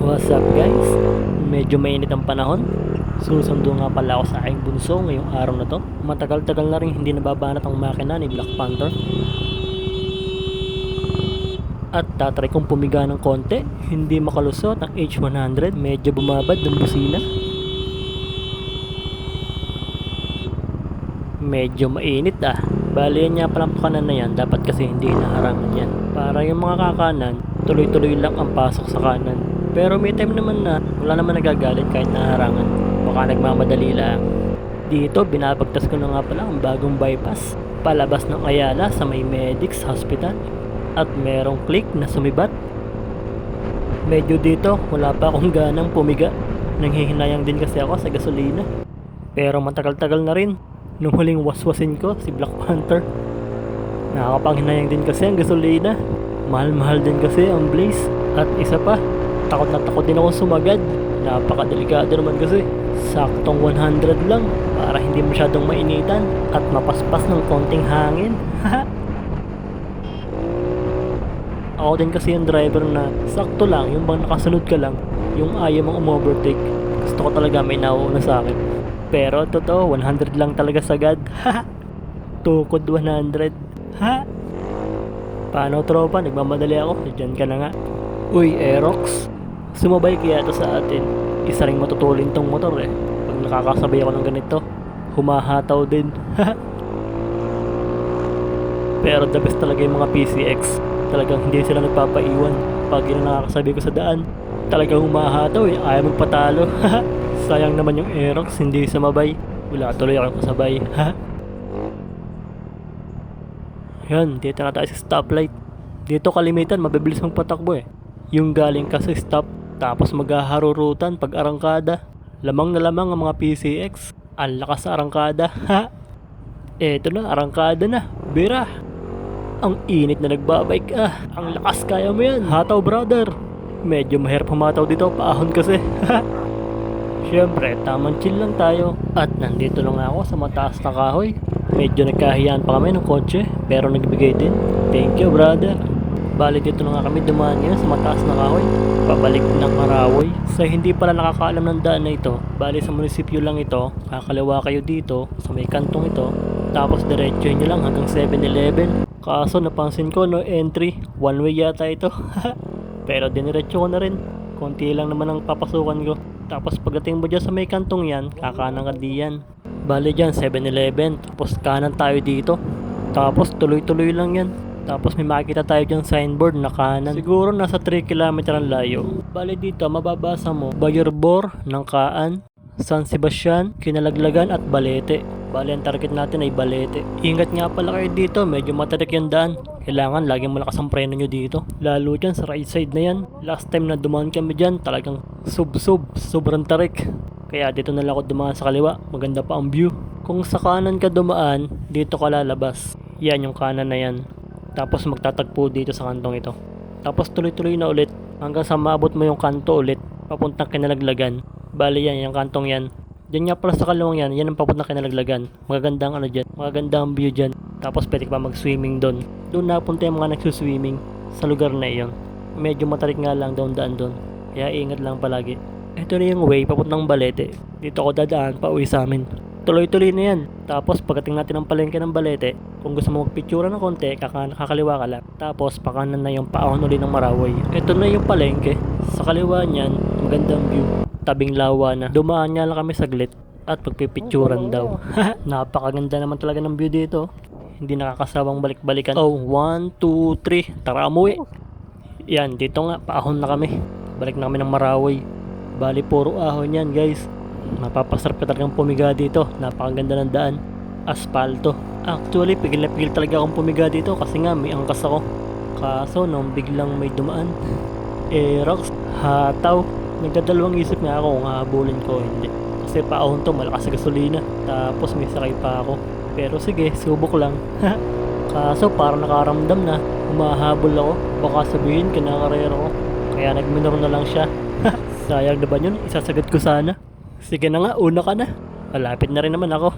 What's up guys? Medyo mainit ang panahon. Susundo nga pala ako sa aking bunso ngayong araw na to. Matagal-tagal na rin hindi nababanat ang makina ni Black Panther. At tatry kong pumiga ng konti. Hindi makalusot ang H100. Medyo bumabad ng busina. Medyo mainit ah. Bali yan nga palang pakanan na yan. Dapat kasi hindi hinaharangan yan. Para yung mga kakanan, tuloy-tuloy lang ang pasok sa kanan. Pero may time naman na wala naman nagagalit kahit naharangan. Baka nagmamadali lang. Dito binabagtas ko na nga pala ang bagong bypass. Palabas ng Ayala sa may Medics Hospital. At merong click na sumibat. Medyo dito wala pa akong ganang pumiga. Nanghihinayang din kasi ako sa gasolina. Pero matagal-tagal na rin. Nung huling waswasin ko si Black Panther. Nakakapanghinayang din kasi ang gasolina. Mahal-mahal din kasi ang Blaze. At isa pa, takot na takot din ako sumagad. Napakadelikado naman kasi. Saktong 100 lang para hindi masyadong mainitan at mapaspas ng konting hangin. Ako din kasi yung driver na sakto lang, yung bang nakasunod ka lang, yung ayaw mong umovertake. Gusto ko talaga may nauuna sa akin. Pero totoo, 100 lang talaga sagad. Tukod 100. Paano tropa? Nagmamadali ako. Diyan ka na nga. Uy, Aerox. Sumabay kaya ito sa atin. Isa ring matutulin tong motor eh. Pag nakakasabay ako ng ganito, humahataw din. Pero the best talaga yung mga PCX. Talagang hindi sila nagpapaiwan. Pag yun nakakasabay ko sa daan, talagang humahataw eh. Ayaw magpatalo. Sayang naman yung Aerox, hindi sumabay. Wala tuloy akong kasabay. Yan, dito na tayo sa stoplight. Dito kalimitan, mabibilis mong patakbo eh. Yung galing ka sa stop, tapos maghaharurutan pag arangkada. Lamang na lamang ang mga PCX. Ang lakas sa arangkada. Eto na, arangkada na. Bira. Ang init na nagbabike ah. Ang lakas, kaya mo yan. Hataw brother. Medyo mahirap humataw dito, paahon kasi. Siyempre, tamang chill lang tayo. At nandito lang ako sa mataas na kahoy. Medyo nagkahiyaan pa kami ng kotse, pero nagbigay din. Thank you brother. Bali dito na nga kami dumaan ngayon sa mataas na kahoy. Pabalik ng Arawoy. Sa hindi pala nakakaalam ng daan na ito, bali sa munisipyo lang ito. Kakaliwa kayo dito sa may kantong ito. Tapos diretso nyo lang hanggang 7-Eleven. Kaso napansin ko no entry, one way yata ito. Pero diniretso ko na rin. Konti lang naman ang papasukan ko. Tapos pagdating mo dyan sa may kantong yan, kakanan ka diyan. Bali dyan 7-Eleven. Tapos kanan tayo dito. Tapos tuloy-tuloy lang yan. Tapos may makikita tayo dyan signboard na kanan. Siguro nasa 3 km ang layo. Bali dito mababasa mo Bayerbor, Nangkaan, San Sebastian, Kinalaglagan at Balete. Bali ang target natin ay Balete. Ingat nga pala kayo dito, medyo matarik yung daan. Kailangan laging malakas ang preno nyo dito. Lalo dyan sa right side na yan. Last time na dumaan kami dyan, talagang sobrang tarik. Kaya dito na lang ako dumaan sa kaliwa, maganda pa ang view. Kung sa kanan ka dumaan, dito ka lalabas. Yan yung kanan na yan. Tapos magtatagpo dito sa kantong ito. Tapos tuloy-tuloy na ulit hanggang sa maabot mo yung kanto ulit papuntang Kinalaglagan. Bali yan, yung kantong yan. Diyan nga pala sa kalawang yan, yan ang papuntang Kinalaglagan. Magagandang ano dyan, magagandang view dyan. Tapos pwede ka pa mag-swimming doon. Doon napunta yung mga nagsuswimming sa lugar na iyon. Medyo matarik nga lang daw daan doon. Kaya ingat lang palagi. Ito na yung way papuntang Balete. Dito ako dadaan pa uwi sa amin. Tuloy-tuloy na yan. Tapos pagdating natin ng palengke ng Balete, kung gusto mo magpictura ng konti, kakaliwa ka lang. Tapos pakanan na yung paahon uli ng Marawoy. Ito na yung palengke. Sa kaliwa niyan, magandang view. Tabing lawa na. Dumaan nga lang kami saglit at pagpipicturan daw. Napakaganda naman talaga ng view dito. Hindi nakakasawang balik-balikan. Oh, 1, 2, 3. Tara umuwi. Yan, dito nga, paahon na kami. Balik na kami ng Marawoy. Bali, puro ahon yan guys. Mapapasarap ka talagang pumiga dito. Napakaganda ng daan. Aspalto. Actually, pigil na pigil talaga akong pumiga dito kasi nga may angkas ako. Kaso nung biglang may dumaan, Aerox, hataw. Nagdadalawang isip nga ako kung hahabulin ko o hindi. Kasi paahon to, malakas sa gasolina. Tapos may sakay pa ako. Pero sige, subok lang. Kaso parang nakaramdam na humahabol ako. Baka sabihin kinakarera ko. Kaya nagminor na lang siya. Sayang na ba yun? Isasagat ko sana. Sige na nga, una ka na. Malapit na rin naman ako.